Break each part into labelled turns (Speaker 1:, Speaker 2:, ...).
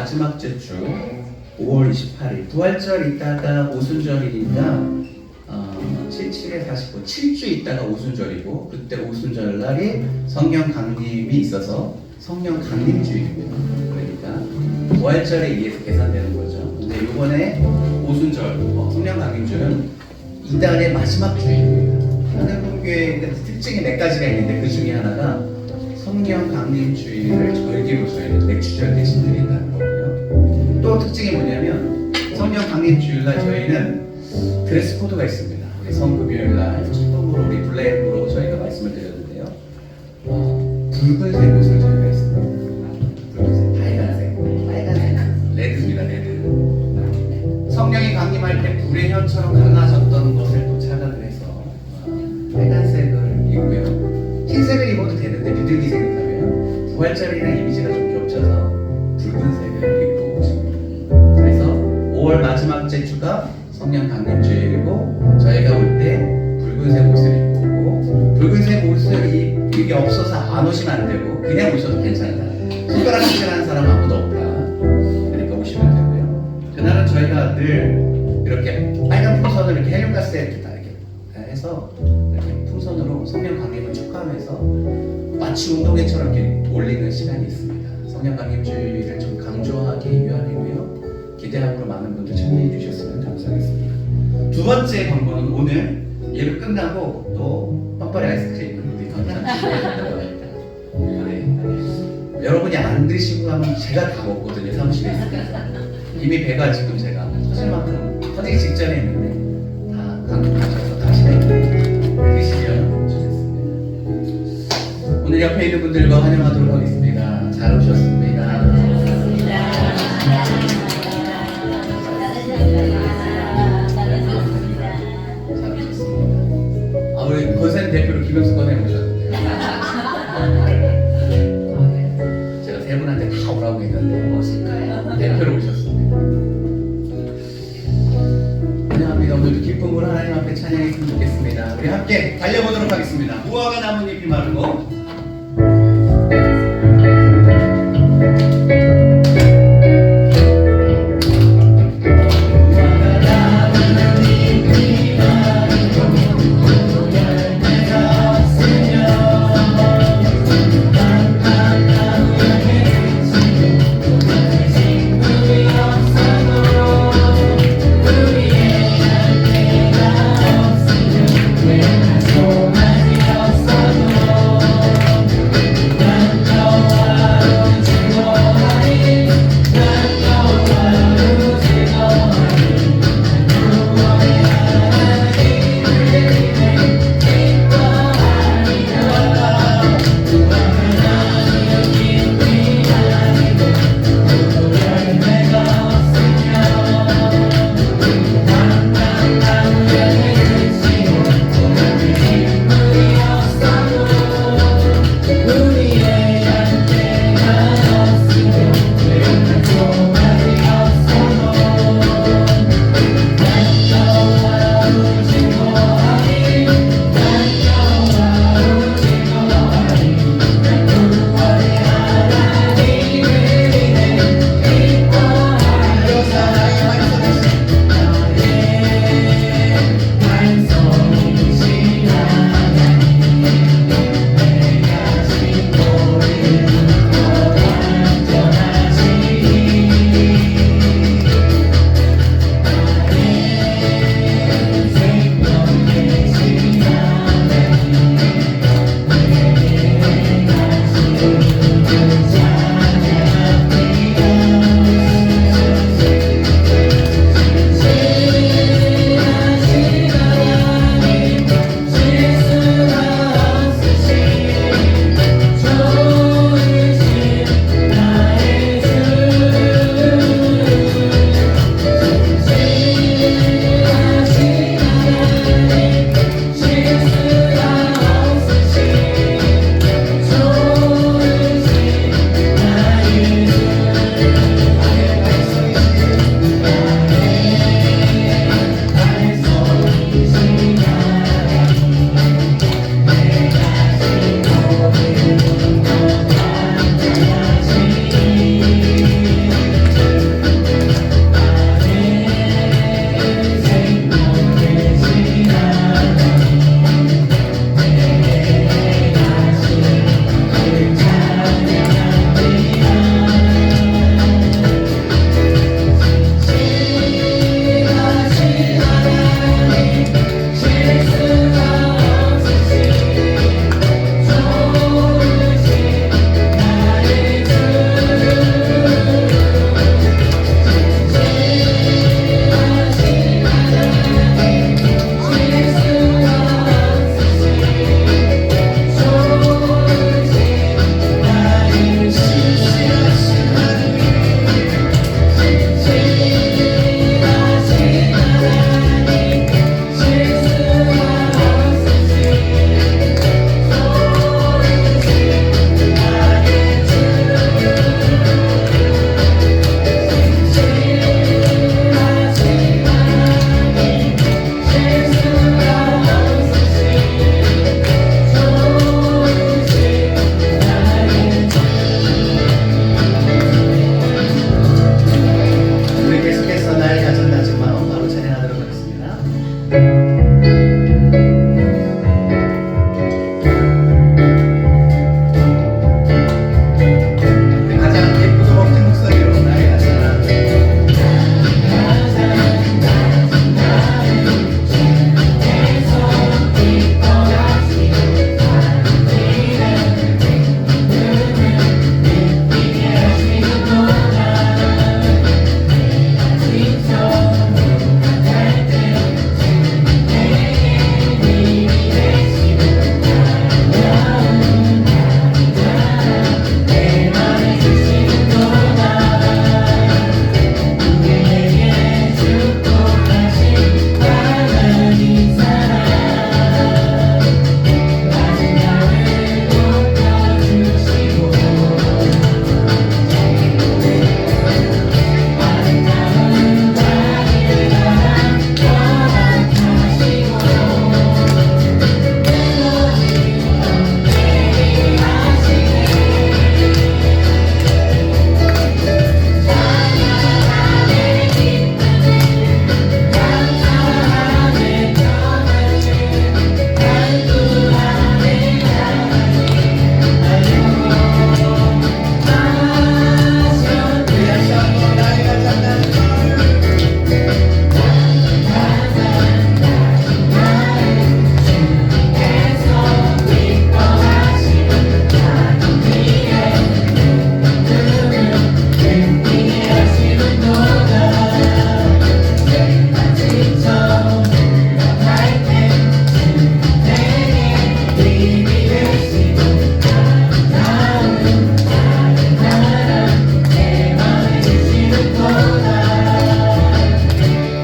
Speaker 1: 마지막 주 5월 28일 부활절 있다가 오순절이니까 77에 49 7주 있다가 오순절이고 그때 오순절 날이 성령 강림이 있어서 성령 강림주일입니다. 그러니까 부활절에 의해서 계산되는 거죠. 근데 이번에 오순절 성령 강림주는 이달의 마지막 주일입니다. 하늘문교회 특징이 몇 가지가 있는데 그 중에 하나가 성령 강림주일을 절기로 저희는 맥주절 대신 드린다는 거고요. 또 특징이 뭐냐면 성령 강림주일날 저희는 드레스 코드가 있습니다. 우리 성금요일날 처음으로 우리 블랙으로 저희가 말씀을 드렸는데요. 붉은색 옷을 저희가 했습니다. 붉은색, 빨간색, 레드입니다. 레드. 성령이 강림할 때 불의 혀처럼 갈라졌던 것을 또 착안을 해서 빨간색을 입고요. 흰색을 입어도 되는데 비둘기 생각하면 부활절이랑 이미지가 좀 겹쳐서 붉은색을 입고 오십니다. 그래서 5월 마지막 주가 성령 강림주일이고 저희가 올 때 붉은색 옷을 입고 오고 붉은색 옷을 입기 없어서 안 오시면 안 되고 그냥 오셔도 괜찮다. 손가락 칠하는 사람 아무도 없다. 그러니까 오시면 되고요. 그날은 저희가 늘 이렇게 빨간 풍선을 이렇게 헬륨가스에 이렇게 다 이렇게 해서 이렇게 풍선으로 성령 강림을 축하하면서 마치 운동회처럼 이렇게 올리는 시간이 있습니다. 성령 강림주일을 좀 강조하기 위함이고요. 기대하고 많은 분들 참여해 주셨으면 감사하겠습니다. 두 번째 광고는 오늘 예배 끝나고 또 뻔뻔이 아이스크림을 우리 건강하시고 네. 여러분이 안 드시고 하면 제가 다 먹거든요. 사무실에 있으니까 이미 배가 지금 제가 터질 만큼 터지기 직전에 있는데 다 강조하셔서 다시 드시면 좋겠습니다. 오늘 옆에 있는 분들과 환영하도록 하겠습니다. 잘 오셨습니다. 우리 건센 대표로 김영수 건에 오셨는데 제가 세 분한테 다 오라고 했는데
Speaker 2: 오실까요?
Speaker 1: 대표로 오셨습니다. 환영합니다. 오늘도 기쁨으로 하나님 앞에 찬양했으면 좋겠습니다. 우리 함께 달려보도록 하겠습니다. 무화과 나뭇잎이 마르고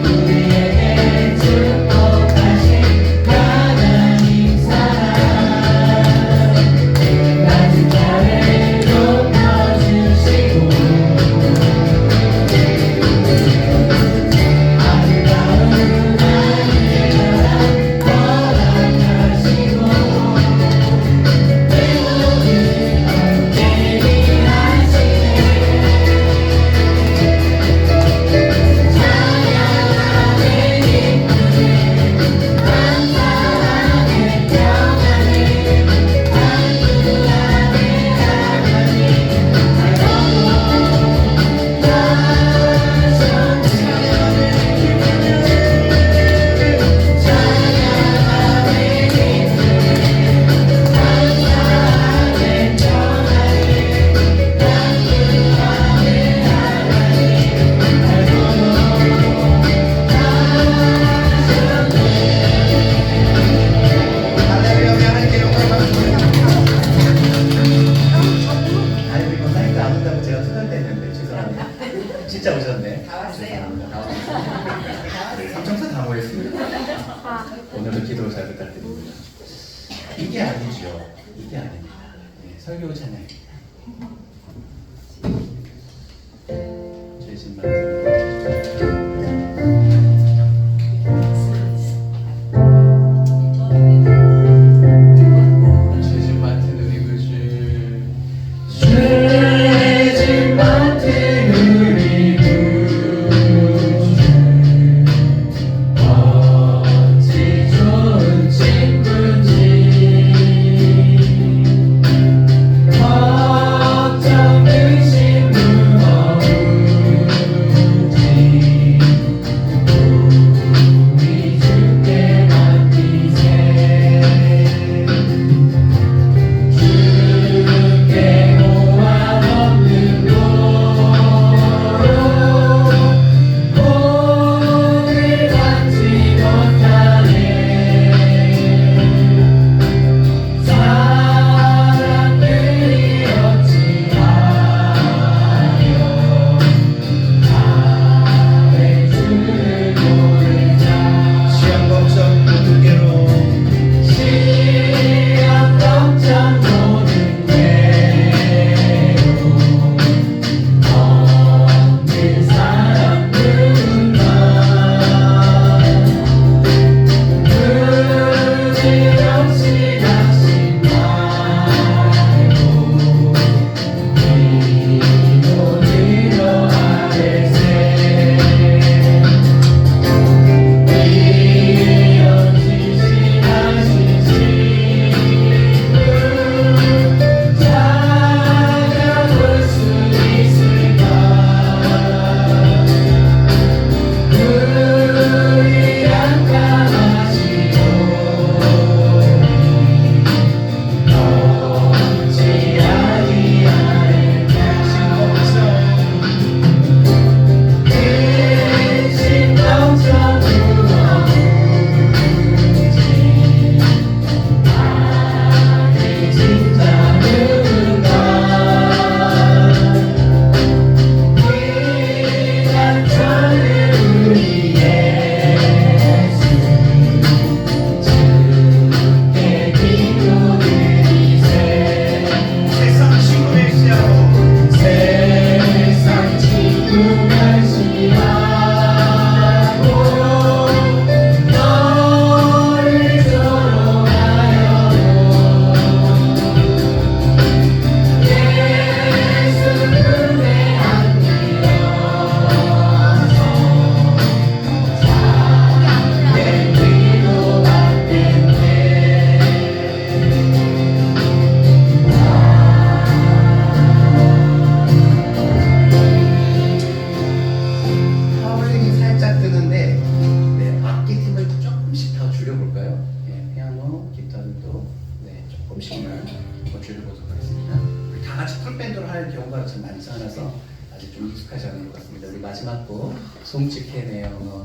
Speaker 2: 우리에게 축복하신 하나님 사랑 낮은 자를 높여주시고 아름다운 하늘의 나라 허락하시고
Speaker 1: 아니 이거 사이트 안 온다고 제가 투덜댔는데 죄송합니다. 진짜 오셨네.
Speaker 3: 다 왔어요.
Speaker 1: 죄송합니다. 다 왔습니다. 네, 삼총사 다 모였습니다. 오늘도 기도 잘 부탁드립니다. 이게 아니죠. 이게 아닙니다. 네, 설교 찬양입니다. 죄진 죄진 맡은 우리 구주
Speaker 2: 죄진 맡은 우리 구주 어찌 좋은 친구인지 걱정 의심 무거운지 우리 주께 맡기세 주께 고한 없는 도로 오늘 갖지 못하네 사람들이 어찌하여 나의 주를 모르자
Speaker 4: 시험 걱정 모든 괴로움
Speaker 2: 시험 걱정 모든 괴로움 없는 사람 누군가 부질없이 당신 말고 기도드려 아뢰세 위엄지시하신 친구 찾아볼 수 있을까 우리 안감하시오니 어찌 아니하리까 근심 걱정 무거운지 아직 진짜 누군가 기간천을 우리 예수 주께 기도드리세
Speaker 4: 세상 친구 멸시하고
Speaker 2: 세상 친구 멸시하고 너를 조롱하여도 예수 품에 안기어서 참된 위로받겠네
Speaker 1: 파울링이 살짝 뜨는데 네, 악기 팀을 조금씩 더 줄여볼까요? 네, 피아노, 기타도 네, 조금씩만 더 줄여보도록 하겠습니다. 우리 다 같이 풀밴드로 할 경우가 좀 많지 않아서 아직 좀 익숙하지 않은 것 같습니다. 우리 마지막 곡 송치케네요.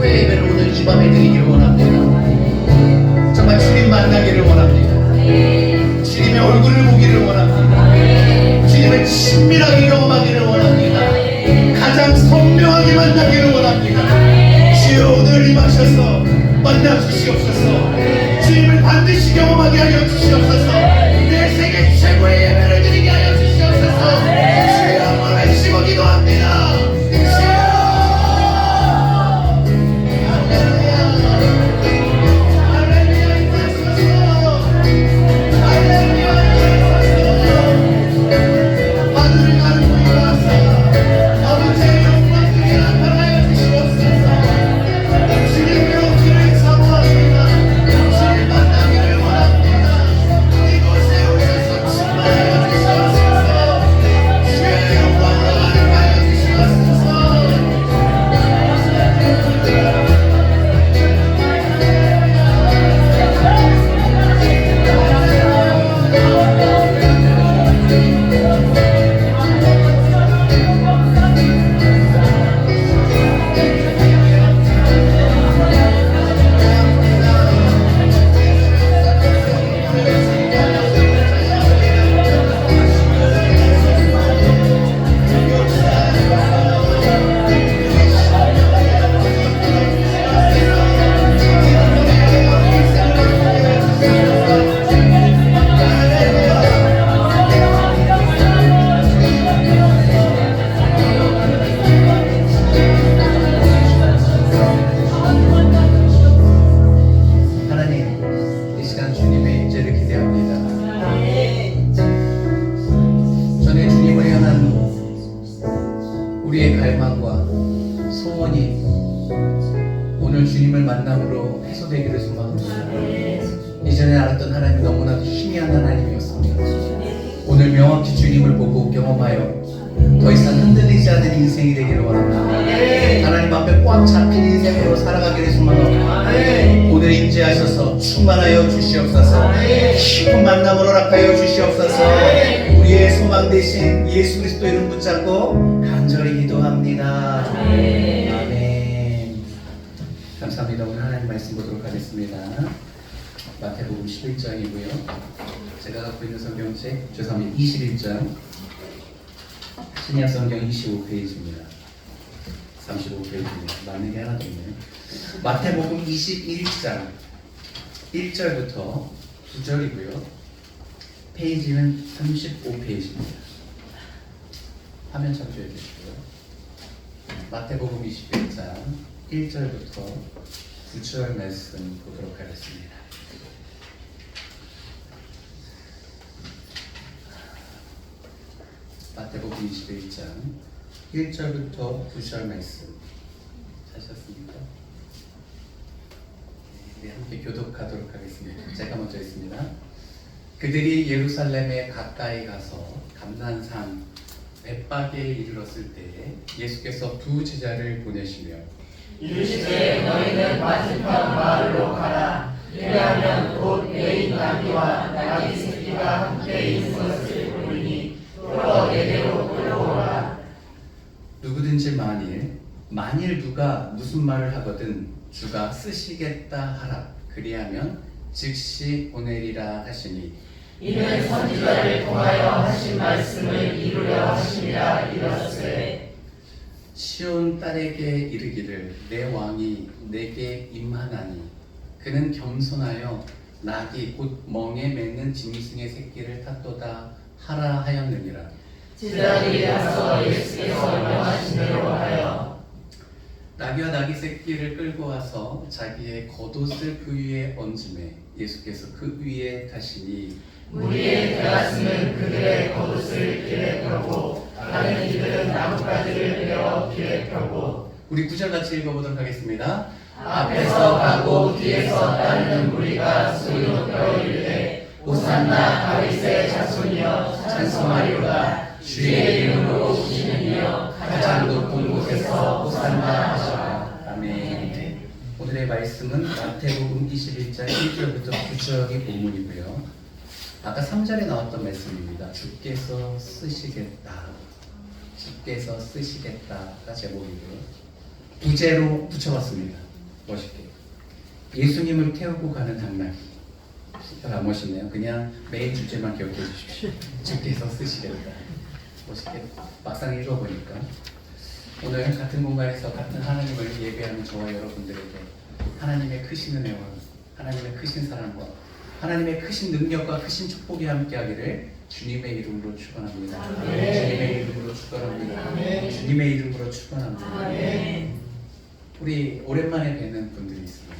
Speaker 3: 최고의 예배를 오늘 이 밤에 드리기를 원합니다. 정말 주님 만나기를 원합니다. 주님의 얼굴을 보기를 원합니다. 주님을 친밀하게 경험하기를 원합니다. 가장 선명하게 만나기를 원합니다. 주여 오늘 임하셔서 만나 주시옵소서. 주님을 반드시 경험하게 하여 주시옵소서. 내 세계 최고의 예배를 드리게 하여 주시옵소서. 주여 한번 외치고 기도합니다. 주여 할렐루야 할렐루야 임하소서. 할렐루야 임하소서. 하늘을 가르고 일어나사 아버지의 영광 중에 나타나여 주시옵소서. 주님의 오기를 사모합니다. 주님 만나기를 원합니다. 이곳에 오셔서 충만하여 주시옵소서. 주의 영광으로 가득하여 주시옵소서. 하나님, 이 시간 주님의 임재를 기대합니다. 전에 주님을 향한 우리의 갈망과 소원이 오늘 주님을 만남으로 해소되기를 소망합니다. 이전에 알았던 하나님이 너무나도 희미한 하나님이었습니다. 오늘 명확히 주님을 보고 경험하여 더 이상 흔들리지 않는 인생이 되기를 원합니다. 하나님 앞에 꽉 잡힌 인생으로 살아가기를 소망합니다. 오늘 임재하셔서 충만하여 주시옵소서. 깊은 만남으로 허락하여 주시옵소서. 우리의 소망 대신 예수 그리스도 이름 붙잡고 간절히 기도합니다. 아멘. 감사합니다. 오늘 하나님 말씀 보도록 하겠습니다. 마태복음 11장이고요. 제가 갖고 있는 성경책 죄송합니다. 21장 신약 성경 25페이지입니다. 35페이지입니다. 맞는 게 하나도 없네요. 마태복음 21장 1절부터 9절이고요. 페이지는 35페이지입니다. 화면 참조해 주시고요. 마태복음 21장 1절부터 9절 말씀 보도록 하겠습니다. 마태복음 21장 1절부터 9절 말씀 찾으셨습니까? 네, 함께 교독하도록 하겠습니다. 제가 먼저 있습니다. 그들이 예루살렘에 가까이 가서 감난산 벳박에 이르렀을 때에 예수께서 두 제자를 보내시며
Speaker 2: 이르시되 너희는 맞은편 마을로 가라. 왜냐하면 곧 여인 나귀와 나귀 새끼가 함께 있는 것을 보리니 또 내게로 끌어오라.
Speaker 1: 누구든지 만일 누가 무슨 말을 하거든 주가 쓰시겠다 하라. 그리하면 즉시 보내리라 하시니
Speaker 2: 이는 선지자를 통하여 하신 말씀을 이루려 하심이라. 이르시되
Speaker 1: 시온 딸에게 이르기를 내 왕이 내게 임하나니 그는 겸손하여 낙이 곧 멍에 맺는 짐승의 새끼를 탔도다 하라 하였느니라.
Speaker 2: 제자들이 가서 예수께서 명하신 대로 하여
Speaker 1: 낙이와 낙이 새끼를 끌고 와서 자기의 겉옷을 그 위에 얹음에 예수께서 그 위에 타시니
Speaker 2: 무리의 대가슴은 그들의 겉옷을 길에 펴고 다른 이들은 나뭇가지를 베어 길에 펴고.
Speaker 1: 우리 9절 같이 읽어보도록 하겠습니다.
Speaker 2: 앞에서 가고 뒤에서 따르는 무리가 소리 높여 이르되 호산나 다윗의 자손이여 찬송하리로다. 주의 이름으로 오시는 이여 가장 높은 곳에서 호산나 하시라.
Speaker 1: 아멘. 오늘의 말씀은 마태복음 21장 1절부터 9절이 본문이고요. 아까 3절에 나왔던 말씀입니다. 주께서 쓰시겠다. 주께서 쓰시겠다가 제목이고요. 부제로 붙여봤습니다. 멋있게. 예수님을 태우고 가는 당나귀. 안 멋있네요. 그냥 메인 주제만 기억해 주십시오. 주께서 쓰시겠다. 멋있게 막상 읽어보니까 오늘 같은 공간에서 같은 하나님을 예배하는 저와 여러분들에게 하나님의 크신 은혜와 하나님의 크신 사랑과 하나님의 크신 능력과 크신 축복이 함께하기를 주님의 이름으로 축원합니다.
Speaker 2: 아멘.
Speaker 1: 주님의 이름으로 축원합니다.
Speaker 2: 아멘.
Speaker 1: 주님의 이름으로 축원합니다.
Speaker 2: 아멘.
Speaker 1: 우리 오랜만에 뵈는 분들이 있습니다.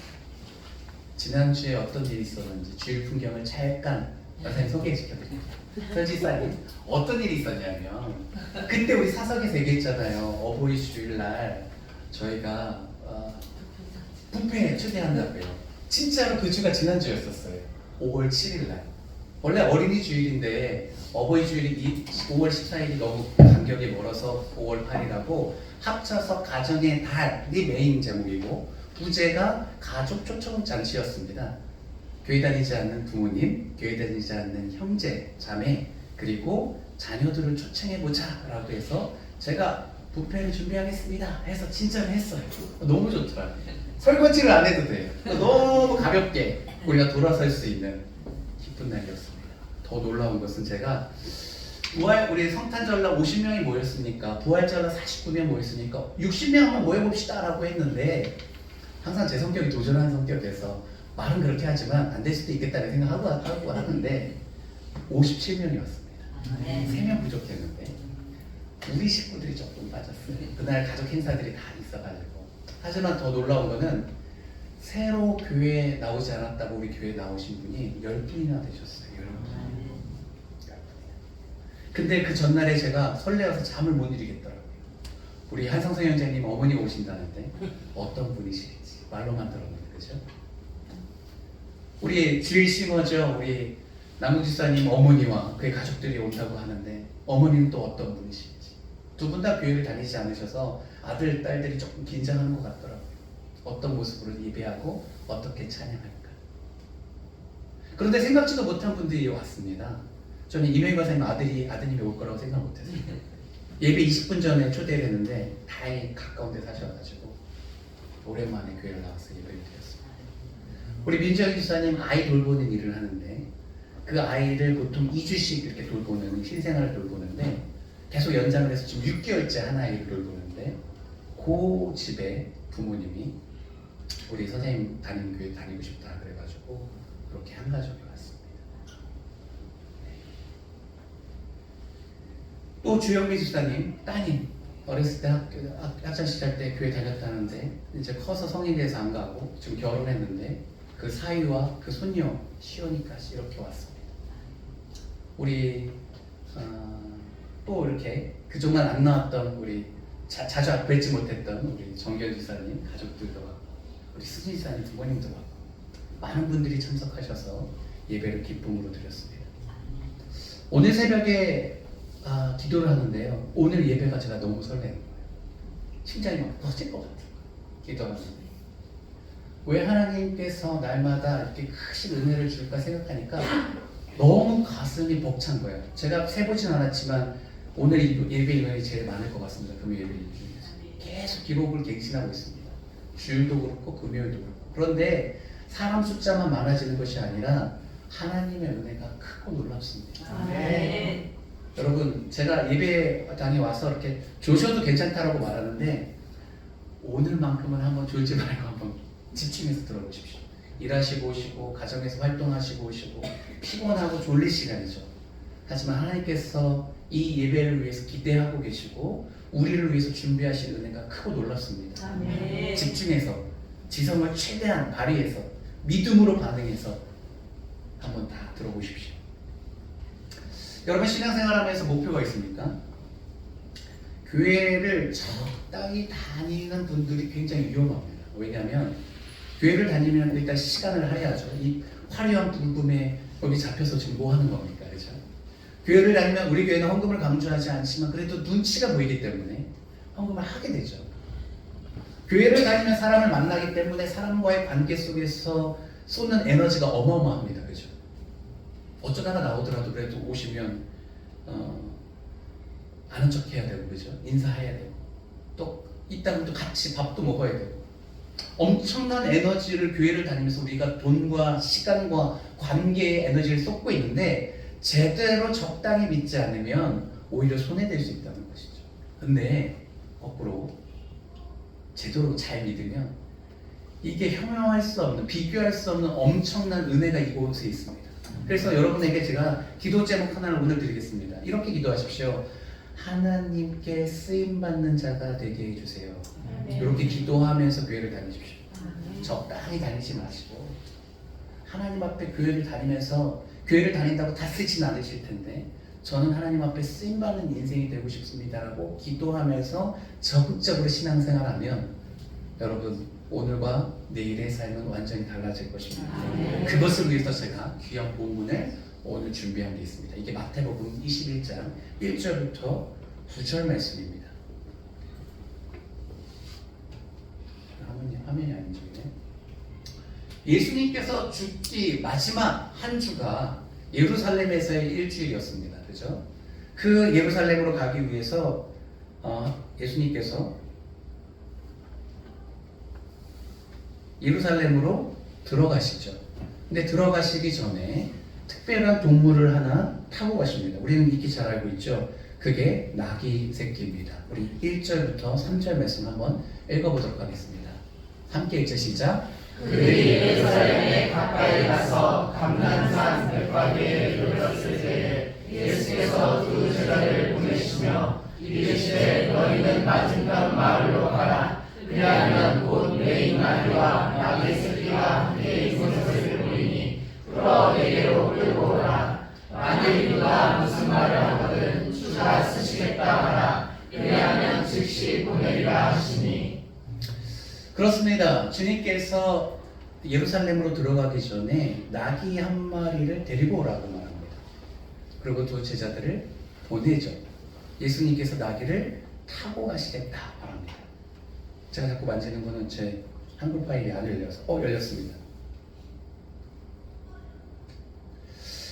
Speaker 1: 지난주에 어떤 일이 있었는지 주일 풍경을 잠깐 선생님 소개시켜드립니다. 설지사님 어떤 일이 있었냐면 그때 우리 사석에서 얘기했잖아요. 어버이 주일날 저희가 뷔페에 초대한다고요. 진짜로 그 주가 지난주였었어요. 5월 7일날 원래 어린이 주일인데 어버이 주일이 5월 14일이 너무 간격이 멀어서 5월 8일하고 합쳐서 가정의 달이 메인 제목이고 부제가 가족 초청 잔치였습니다. 교회 다니지 않는 부모님, 교회 다니지 않는 형제, 자매, 그리고 자녀들을 초청해보자 라고 해서 제가 뷔페를 준비하겠습니다 해서 진짜로 했어요. 너무 좋더라고요. 설거지를 안 해도 돼요. 너무 가볍게 우리가 돌아설 수 있는 기쁜 날이었습니다. 더 놀라운 것은 제가 우리 성탄절날 50명이 모였으니까 부활절날 49명 모였으니까 60명만 모여봅시다 라고 했는데 항상 제 성격이 도전하는 성격이어서 말은 그렇게 하지만 안 될 수도 있겠다는 생각하고 하는데 57명이 왔습니다. 3명 부족했는데 우리 식구들이 조금 빠졌어요. 그날 가족 행사들이 다 있어가지고. 하지만 더 놀라운 거는 새로 교회에 나오지 않았다고 우리 교회에 나오신 분이 10분이나 되셨어요. 10분. 근데 그 전날에 제가 설레어서 잠을 못 이루겠더라고요. 우리 한성성 형제님 어머니가 오신다는데 어떤 분이실지 말로만 들었는데 그죠? 우리 주일 싱어죠. 우리 남궁지사님 어머니와 그의 가족들이 온다고 하는데 어머니는 또 어떤 분이실지 두 분 다 교회를 다니지 않으셔서 아들, 딸들이 조금 긴장하는 것 같더라고요. 어떤 모습으로 예배하고 어떻게 찬양할까. 그런데 생각지도 못한 분들이 왔습니다. 저는 이명희 박사님 아드님이 올 거라고 생각 못했어요. 예배 20분 전에 초대를 했는데 다행히 가까운 데 사셔가지고 오랜만에 교회를 나와서 예배를 드렸습니다. 우리 민정희 지사님 아이 돌보는 일을 하는데 그 아이를 보통 2주씩 이렇게 돌보는 신생아를 돌보는데 계속 연장을 해서 지금 6개월째 한 아이를 돌보는데 그 집에 부모님이 우리 선생님 다니는 교회 다니고 싶다 그래가지고 그렇게 한 가족이 왔습니다. 또 주영미 집사님 따님 어렸을 때 학창 시절 때 교회 다녔다는데 이제 커서 성인 돼서 안 가고 지금 결혼했는데 그 사위와 그 손녀 시온이까지 이렇게 왔습니다. 우리 또 이렇게 그동안 안 나왔던 우리 자주 뵙지 못했던 우리 정결 지사님 가족들도 왔고 우리 수진 지사님 부모님도 왔고 많은 분들이 참석하셔서 예배를 기쁨으로 드렸습니다. 오늘 새벽에 기도를 하는데요. 오늘 예배가 제가 너무 설레는 거예요. 심장이 막 터질 것 같아요. 기도하는데 왜 하나님께서 날마다 이렇게 크신 은혜를 줄까 생각하니까 너무 가슴이 벅찬 거예요. 제가 세보진 않았지만 오늘 예배 인원이 제일 많을 것 같습니다. 금요 예배 중에서 계속 기록을 갱신하고 있습니다. 주일도 그렇고 금요일도 그렇고. 그런데 사람 숫자만 많아지는 것이 아니라 하나님의 은혜가 크고 놀랍습니다.
Speaker 2: 아멘.
Speaker 1: 여러분 제가 예배당에 와서 이렇게 조셔도 괜찮다라고 말하는데 오늘만큼은 한번 졸지 말고 한번 집중해서 들어보십시오. 일하시고 오시고 가정에서 활동하시고 오시고 피곤하고 졸릴 시간이죠. 하지만 하나님께서 이 예배를 위해서 기대하고 계시고 우리를 위해서 준비하신 은혜가 크고 놀랍습니다.
Speaker 2: 아멘.
Speaker 1: 집중해서 지성을 최대한 발휘해서 믿음으로 반응해서 한번 다 들어보십시오. 여러분 신앙생활하면서 목표가 있습니까? 교회를 적당히 다니는 분들이 굉장히 위험합니다. 왜냐하면 교회를 다니면 일단 시간을 할애하죠. 이 화려한 불금에 여기 잡혀서 지금 뭐 하는 겁니까? 그렇죠? 교회를 다니면 우리 교회는 헌금을 강조하지 않지만 그래도 눈치가 보이기 때문에 헌금을 하게 되죠. 교회를 다니면 사람을 만나기 때문에 사람과의 관계 속에서 쏟는 에너지가 어마어마합니다. 그렇죠? 어쩌다가 나오더라도 그래도 오시면 아는 척 해야 되고 그죠? 인사해야 되고 또 이따가 또 같이 밥도 먹어야 되고
Speaker 3: 엄청난 에너지를 교회를 다니면서 우리가 돈과 시간과 관계에 에너지를 쏟고 있는데 제대로 적당히 믿지 않으면 오히려 손해될 수 있다는 것이죠. 근데 거꾸로 제대로 잘 믿으면 이게 형용할 수 없는, 비교할 수 없는 엄청난 은혜가 이곳에 있습니다. 그래서 여러분에게 제가 기도 제목 하나를 오늘 드리겠습니다. 이렇게 기도하십시오. 하나님께 쓰임받는 자가 되게 해주세요. 이렇게 기도하면서 교회를 다니십시오. 적당히 다니지 마시고 하나님 앞에 교회를 다니면서 교회를 다닌다고 다 쓰진 않으실 텐데 저는 하나님 앞에 쓰임받는 인생이 되고 싶습니다라고 기도하면서 적극적으로 신앙생활하면 여러분 오늘과 내일의 삶은 완전히 달라질 것입니다. 그것을 위해서 제가 귀한 본문을 오늘 준비한 게 있습니다. 이게 마태복음 21장 1절부터 9절 말씀입니다. 화면이 아닌 중이네. 예수님께서 죽기 마지막 한 주가 예루살렘에서의 일주일이었습니다. 그죠? 그 예루살렘으로 가기 위해서 예수님께서 예루살렘으로 들어가시죠. 근데 들어가시기 전에 특별한 동물을 하나 타고 가십니다. 우리는 익히 잘 알고 있죠. 그게 나귀 새끼입니다. 우리 1절부터 3절 말씀 한번 읽어보도록 하겠습니다. 함께 읽자 시작.
Speaker 2: 그들이 예루살렘에 가까이 가서 감난산 백과계에 이르렀을 때에 예수께서 두 제자를 보내시며 이르시되 너희는 맞은편 마을로 가라. 그리하면 곧 메인 나귀와 나귀 새끼가 함께 있는 것을 보이니 풀어 내게로 끌고 오라. 만일 누가 무슨 말을 하거든 주가 쓰시겠다 하라. 그리하면 즉시 보내리라 하시니.
Speaker 3: 그렇습니다. 주님께서 예루살렘으로 들어가기 전에 나귀 한 마리를 데리고 오라고 말합니다. 그리고 두 제자들을 보내죠. 예수님께서 나귀를 타고 가시겠다 말합니다. 제가 자꾸 만지는 거는 제 한글 파일이 안 열려서 열렸습니다.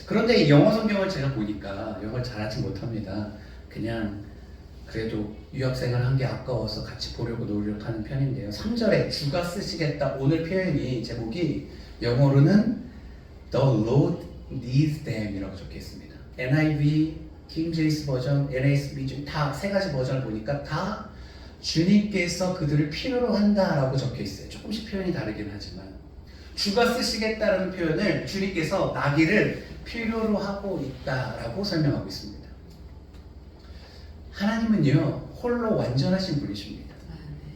Speaker 3: 그런데 영어 성경을 제가 보니까 영어를 잘하지 못합니다. 그냥 그래도 유학생활 한 게 아까워서 같이 보려고 노력하는 편인데요. 3절에 주가 쓰시겠다 오늘 표현이 제목이 영어로는 The Lord needs them 이라고 적혀 있습니다. NIV, 킹 제임스 버전, NASB 중 다 세 가지 버전을 보니까 다 주님께서 그들을 필요로 한다라고 적혀 있어요. 조금씩 표현이 다르긴 하지만 주가 쓰시겠다라는 표현을 주님께서 나귀를 필요로 하고 있다라고 설명하고 있습니다. 하나님은요 홀로 완전하신 분이십니다.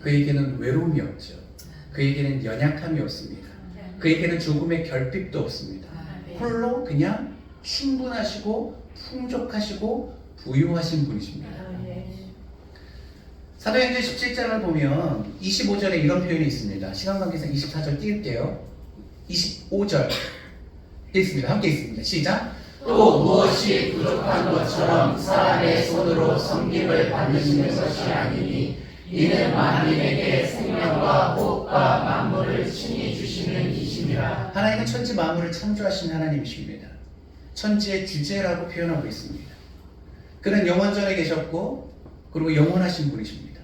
Speaker 3: 그에게는 외로움이 없죠. 그에게는 연약함이 없습니다. 그에게는 조금의 결핍도 없습니다. 홀로 그냥 충분하시고 풍족하시고 부유하신 분이십니다. 사도행전 17장을 보면 25절에 이런 표현이 있습니다. 시간 관계상 24절 띄울게요. 25절 읽습니다. 함께 읽습니다. 시작.
Speaker 2: 또 무엇이 부족한 것처럼 사람의 손으로 섬김을 받으시는 것이 아니니 이는 만민에게 생명과 호흡과 만물을 친히 주시는 이심이라.
Speaker 3: 하나님은 천지 만물을 창조하신 하나님이십니다. 천지의 주제라고 표현하고 있습니다. 그는 영원전에 계셨고 그리고 영원하신 분이십니다.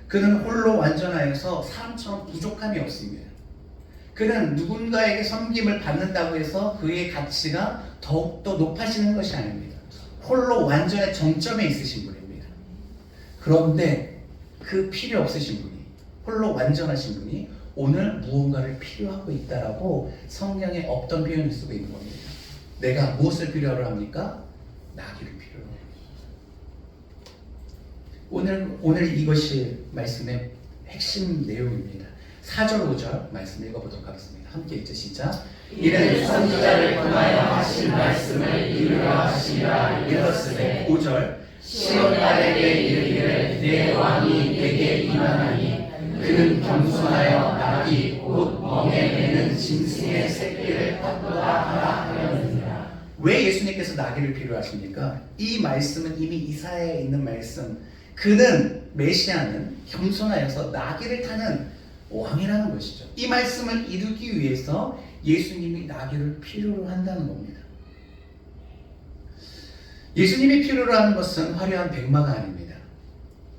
Speaker 3: 그는 홀로 완전하여서 사람처럼 부족함이 없습니다. 그는 누군가에게 섬김을 받는다고 해서 그의 가치가 더욱더 높아지는 것이 아닙니다. 홀로 완전의 정점에 있으신 분입니다. 그런데 그 필요 없으신 분이, 홀로 완전하신 분이 오늘 무언가를 필요하고 있다라고 성경에 없던 표현을 쓰고 있는 겁니다. 내가 무엇을 필요로 합니까? 나귀를 필요로 합니다. 오늘 이것이 말씀의 핵심 내용입니다. 4절 5절 말씀 읽어보도록 하겠습니다. 함께 읽자 시작.
Speaker 2: 이는 선지자를 통하여 하신 말씀을 이루려 하시리라. 이르렀으되
Speaker 3: 5절
Speaker 2: 시온 딸에게 이르기를 내 왕이 내게 임하나니 그는 겸손하여 나귀 곧 멍에 매는 짐승의 새끼를 탔도다 하라 하였느니라.
Speaker 3: 왜 예수님께서 나귀를 필요하십니까? 이 말씀은 이미 이사야에 있는 말씀. 그는 메시아는 겸손하여서 나귀를 타는 왕이라는 것이죠. 이 말씀을 이루기 위해서 예수님이 나귀를 필요로 한다는 겁니다. 예수님이 필요로 하는 것은 화려한 백마가 아닙니다.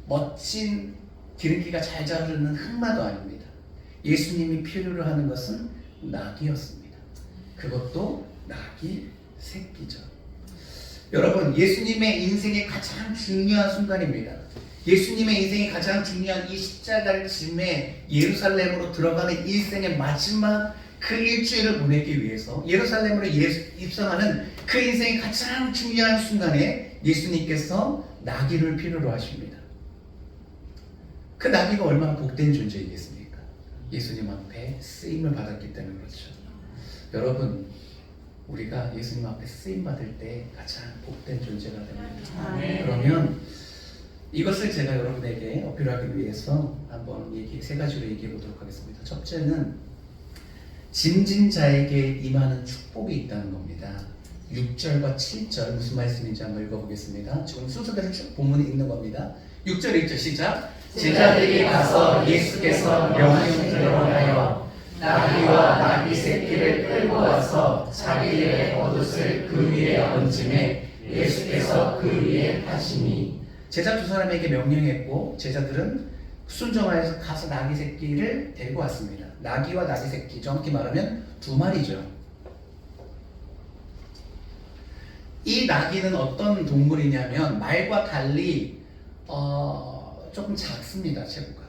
Speaker 3: 멋진 기름기가 잘 자르는 흑마도 아닙니다. 예수님이 필요로 하는 것은 낙이었습니다. 그것도 낙이 새끼죠. 여러분, 예수님의 인생의 가장 중요한 순간입니다. 예수님의 인생이 가장 중요한 이 십자가를 짐에 예루살렘으로 들어가는 일생의 마지막 그 일주일을 보내기 위해서 예루살렘으로 입성하는 그 인생의 가장 중요한 순간에 예수님께서 나귀를 필요로 하십니다. 그 나귀가 얼마나 복된 존재이겠습니까? 예수님 앞에 쓰임을 받았기 때문에 그렇죠. 여러분, 우리가 예수님 앞에 쓰임 받을 때 가장 복된 존재가 됩니다. 그러면 이것을 제가 여러분에게 어필하기 위해서 한번 세 가지로 얘기해 보도록 하겠습니다. 첫째는 짐진 자에게 임하는 축복이 있다는 겁니다. 6절과 7절 무슨 말씀인지 한번 읽어보겠습니다. 지금 순서대로 쭉 본문에 있는 겁니다. 6절 1절 시작.
Speaker 2: 제자들이 가서 예수께서 명령대로 하여 나귀와 나귀 새끼를 끌고 와서 자기의 겉옷을 그 위에 얹음에 예수께서 그 위에 타시니.
Speaker 3: 제자 두 사람에게 명령했고 제자들은 순종하여서 가서 나귀 새끼를 데리고 왔습니다. 나귀와 나귀 새끼, 정확히 말하면 두 마리죠. 이 나귀는 어떤 동물이냐면 말과 달리 조금 작습니다. 체구가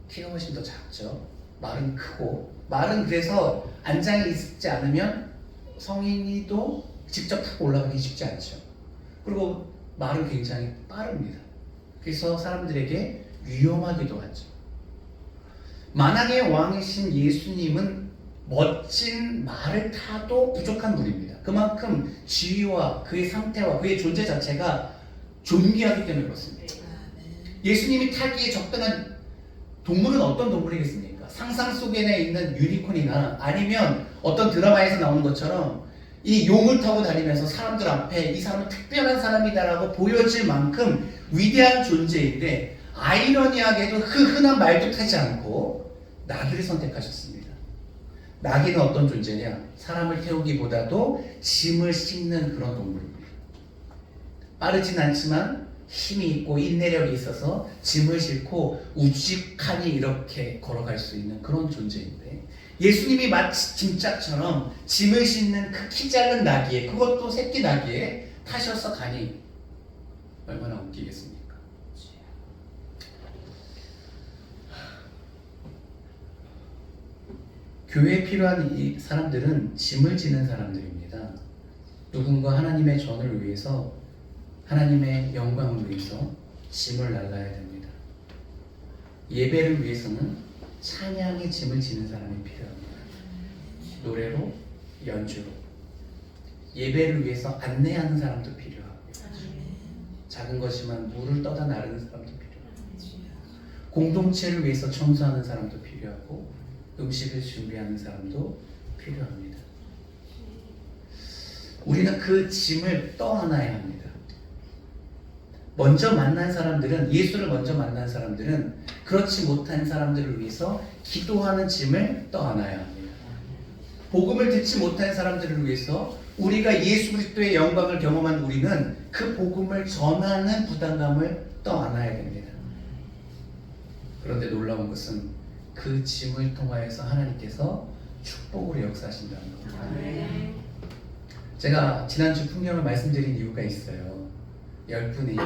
Speaker 3: 키가 훨씬 더 작죠. 말은 크고, 말은 그래서 안장이 있지 않으면 성인이도 직접 타고 올라가기 쉽지 않죠. 그리고 말은 굉장히 빠릅니다. 그래서 사람들에게 위험하기도 하죠. 만왕의 왕이신 예수님은 멋진 말을 타도 부족한 분입니다. 그만큼 지위와 그의 상태와 그의 존재 자체가 존귀하기 때문에 그렇습니다. 예수님이 타기에 적당한 동물은 어떤 동물이겠습니까? 상상 속에 있는 유니콘이나 아니면 어떤 드라마에서 나오는 것처럼 이 용을 타고 다니면서 사람들 앞에 이 사람은 특별한 사람이다라고 보여질 만큼 위대한 존재인데 아이러니하게도 그 흔한 말도 타지 않고 나귀를 선택하셨습니다. 나귀는 어떤 존재냐? 사람을 태우기보다도 짐을 싣는 그런 동물입니다. 빠르진 않지만 힘이 있고 인내력이 있어서 짐을 싣고 우직하니 이렇게 걸어갈 수 있는 그런 존재인데 예수님이 마치 짐짝처럼 짐을 싣는 그 키 작은 나귀에, 그것도 새끼 나귀에 타셔서 가니 얼마나 웃기겠습니까? 교회에 필요한 이 사람들은 짐을 지는 사람들입니다. 누군가 하나님의 전을 위해서, 하나님의 영광을 위해서 짐을 날라야 됩니다. 예배를 위해서는 찬양의 짐을 지는 사람이 필요합니다. 노래로, 연주로. 예배를 위해서 안내하는 사람도 필요하고요. 작은 것이지만 물을 떠다 나르는 사람도 필요하고, 공동체를 위해서 청소하는 사람도 필요하고, 음식을 준비하는 사람도 필요합니다. 우리는 그 짐을 떠안아야 합니다. 먼저 만난 사람들은, 예수를 먼저 만난 사람들은 그렇지 못한 사람들을 위해서 기도하는 짐을 떠안아야 합니다. 복음을 듣지 못한 사람들을 위해서 우리가 예수 그리스도의 영광을 경험한 우리는 그 복음을 전하는 부담감을 떠안아야 됩니다. 그런데 놀라운 것은 그 짐을 통하여서 하나님께서 축복으로 역사하신다는 겁니다. 제가 지난주 풍경을 말씀드린 이유가 있어요. 10분이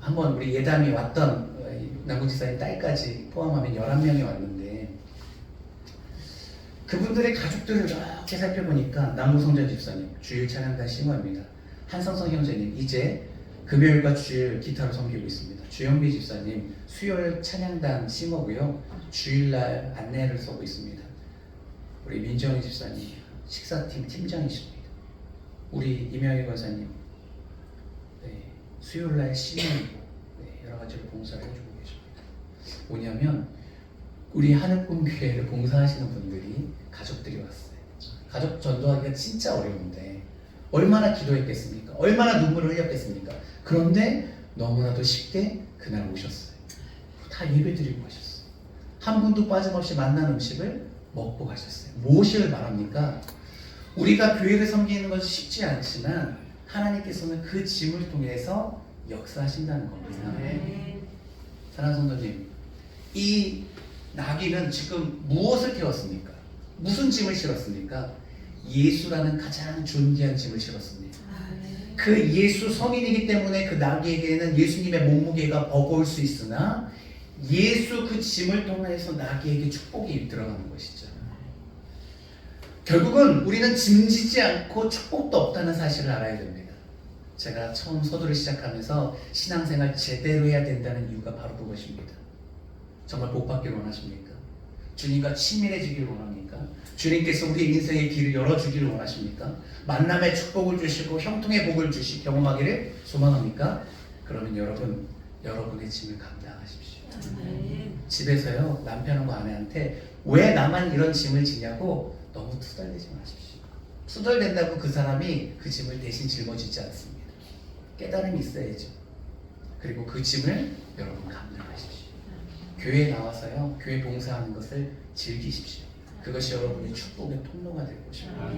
Speaker 3: 한번 우리 예담이 왔던 남구지사의 딸까지 포함하면 11명이 왔는데 그분들의 가족들을 이렇게 살펴보니까 남구성전 집사님, 주일 찬양단 신고입니다. 한성성 형제님 이제 금요일과 주일 기타로 섬기고 있습니다. 주영비 집사님 수요일 찬양단 싱어고요. 주일날 안내를 써고 있습니다. 우리 민정희 집사님 식사팀 팀장이십니다. 우리 이명희 권사님 수요일날 신앙이고 여러 가지로 봉사를 해주고 계십니다. 뭐냐면 우리 하늘꿈교회를 봉사하시는 분들이 가족들이 왔어요. 가족 전도하기가 진짜 어려운데 얼마나 기도했겠습니까? 얼마나 눈물을 흘렸겠습니까? 그런데 너무나도 쉽게 그날 오셨어요. 다 예배드리고 가셨어요. 한 분도 빠짐없이 만난 음식을 먹고 가셨어요. 무엇을 말합니까? 우리가 교회를 섬기는 것은 쉽지 않지만 하나님께서는 그 짐을 통해서 역사하신다는 겁니다. 사랑하는 성도님, 이 나귀는 지금 무엇을 태웠습니까? 무슨 짐을 실었습니까? 예수라는 가장 존귀한 짐을 실었습니다. 그 예수 성인이기 때문에 그 나귀에게는 예수님의 몸무게가 버거울 수 있으나 예수 그 짐을 통해서 나귀에게 축복이 들어가는 것이죠. 결국은 우리는 짐지지 않고 축복도 없다는 사실을 알아야 됩니다. 제가 처음 서두를 시작하면서 신앙생활 제대로 해야 된다는 이유가 바로 그것입니다. 정말 복 받길 원하십니까? 주님과 친밀해지길 원합니까? 주님께서 우리 인생의 길을 열어주기를 원하십니까? 만남의 축복을 주시고 형통의 복을 경험하기를 소망합니까? 그러면 여러분의 짐을 감당하십시오. 집에서요, 남편과 아내한테 왜 나만 이런 짐을 지냐고 너무 투덜대지 마십시오. 투덜댄다고 그 사람이 그 짐을 대신 짊어지지 않습니다. 깨달음이 있어야죠. 그리고 그 짐을 여러분 감당하십시오. 교회에 나와서요, 교회 봉사하는 것을 즐기십시오. 그것이 여러분의 축복의 통로가 될 것입니다.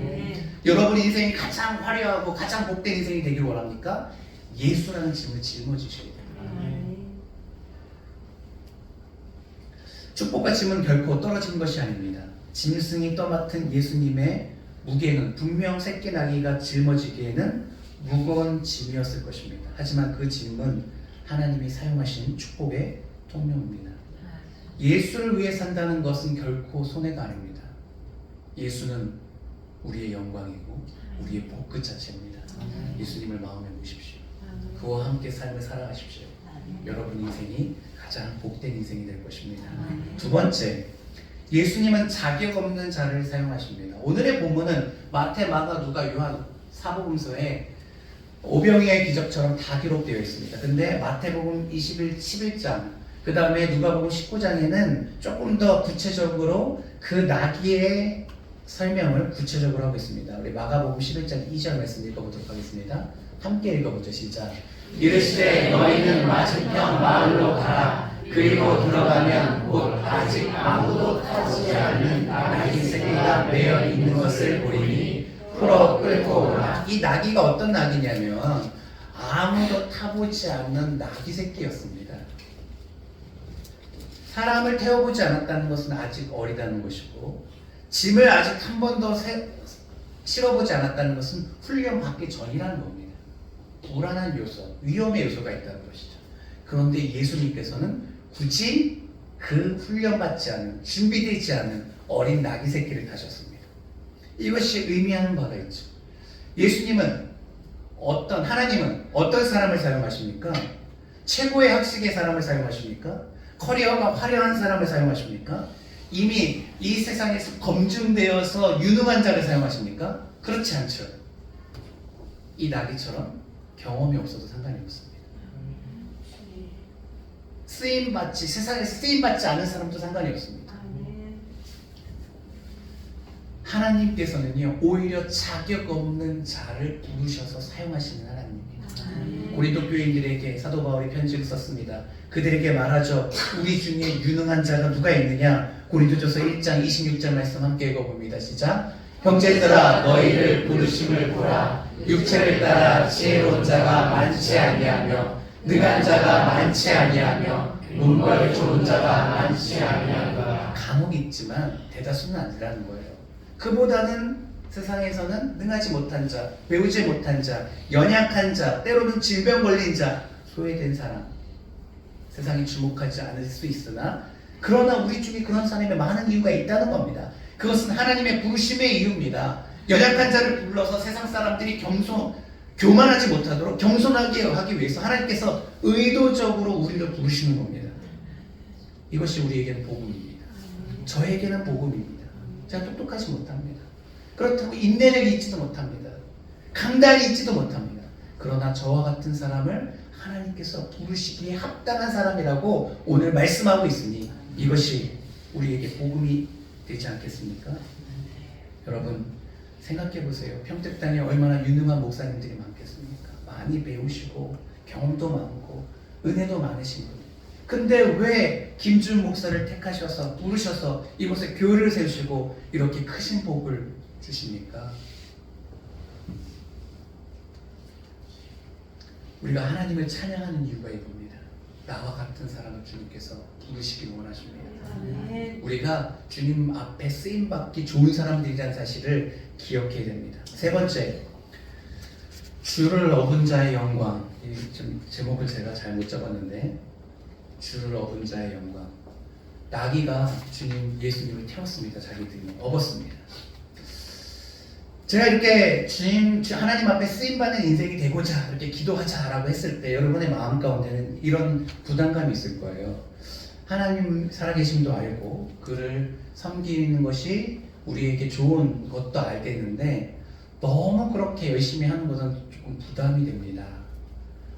Speaker 3: 여러분 인생이 가장 화려하고 가장 복된 인생이 되길 원합니까? 예수라는 짐을 짊어지셔야 됩니다. 축복과 짐은 결코 떨어지는 것이 아닙니다. 짐승이 떠맡은 예수님의 무게는 분명 새끼 나귀가 짊어지기에는 무거운 짐이었을 것입니다. 하지만 그 짐은 하나님이 사용하신 축복의 통로입니다. 예수를 위해 산다는 것은 결코 손해가 아닙니다. 예수는 우리의 영광이고 우리의 복 그 자체입니다. 예수님을 마음에 모십시오. 그와 함께 삶을 살아가십시오. 여러분 인생이 가장 복된 인생이 될 것입니다. 두 번째, 예수님은 자격 없는 자를 사용하십니다. 오늘의 본문은 마태, 마가, 누가, 요한 사복음서에 오병이의 기적처럼 다 기록되어 있습니다. 근데 마태복음 11장 그 다음에 누가복음 19장에는 조금 더 구체적으로 그 나귀의 설명을 구체적으로 하고 있습니다. 우리 마가복음 11장 2절 말씀 읽어보도록 하겠습니다. 함께 읽어보죠. 시작.
Speaker 2: 이르시되 너희는 맞은편 마을로 가라. 그리고 들어가면 곧 아직 아무도 타지 않는 나귀 새끼가 매여 있는 것을 보리니 풀어 끌고 오라.
Speaker 3: 이 나귀가 어떤 나귀냐면 아무도 타보지 않는 나귀 새끼였습니다. 사람을 태워보지 않았다는 것은 아직 어리다는 것이고, 짐을 아직 한 번도 실어보지 않았다는 것은 훈련받기 전이라는 겁니다. 불안한 요소, 위험의 요소가 있다는 것이죠. 그런데 예수님께서는 굳이 그 훈련받지 않은, 준비되지 않은 어린 나귀 새끼를 타셨습니다. 이것이 의미하는 바가 있죠. 하나님은 어떤 사람을 사용하십니까? 최고의 학식의 사람을 사용하십니까? 커리어가 화려한 사람을 사용하십니까? 이미 이 세상에서 검증되어서 유능한 자를 사용하십니까? 그렇지 않죠. 이 나귀처럼 경험이 없어도 상관이 없습니다. 세상에서 쓰임받지 않은 사람도 상관이 없습니다. 하나님께서는요, 오히려 자격 없는 자를 부르셔서 사용하시는 하나님입니다. 고린도 교인들에게 사도 바울이 편지를 썼습니다. 그들에게 말하죠. 우리 중에 유능한 자가 누가 있느냐? 고린도전서 1장 26절 말씀 함께 읽어봅니다. 시작. 형제들아 너희를 부르심을 보라. 육체를 따라 지혜로운 자가 많지 아니하며 능한 자가 많지 아니하며 문벌 좋은 자가 많지 아니하노라. 간혹 있지만 대다수는 아니라는 거예요. 그보다는 세상에서는 능하지 못한 자, 배우지 못한 자, 연약한 자, 때로는 질병 걸린 자, 소외된 사람, 세상이 주목하지 않을 수 있으나 그러나 우리 중에 그런 사람이 많은 이유가 있다는 겁니다. 그것은 하나님의 부르심의 이유입니다. 연약한 자를 불러서 세상 사람들이 교만하지 못하도록 겸손하게 하기 위해서 하나님께서 의도적으로 우리를 부르시는 겁니다. 이것이 우리에게는 복음입니다. 저에게는 복음입니다. 제가 똑똑하지 못합니다. 그렇다고 인내력이 있지도 못합니다. 강단이 있지도 못합니다. 그러나 저와 같은 사람을 하나님께서 부르시기에 합당한 사람이라고 오늘 말씀하고 있으니 이것이 우리에게 복음이 되지 않겠습니까? 여러분 생각해 보세요. 평택당에 얼마나 유능한 목사님들이 많겠습니까? 많이 배우시고 경험도 많고 은혜도 많으신 분. 근데 왜 김준 목사를 택하셔서 부르셔서 이곳에 교회를 세우시고 이렇게 크신 복을 주십니까? 우리가 하나님을 찬양하는 이유가 이겁니다. 나와 같은 사람을 주님께서 부르시길 원하십니다. 우리가 주님 앞에 쓰임받기 좋은 사람들이라는 사실을 기억해야 됩니다. 세 번째, 주를 얻은 자의 영광. 좀 제목을 제가 잘못 적었는데, 주를 얻은 자의 영광. 나귀가 주님 예수님을 태웠습니다. 자기 등에 업었습니다. 제가 이렇게 주님 하나님 앞에 쓰임받는 인생이 되고자 이렇게 기도하자라고 했을 때 여러분의 마음 가운데는 이런 부담감이 있을 거예요. 하나님 살아계심도 알고 그를 섬기는 것이 우리에게 좋은 것도 알겠는데 너무 그렇게 열심히 하는 것은 조금 부담이 됩니다.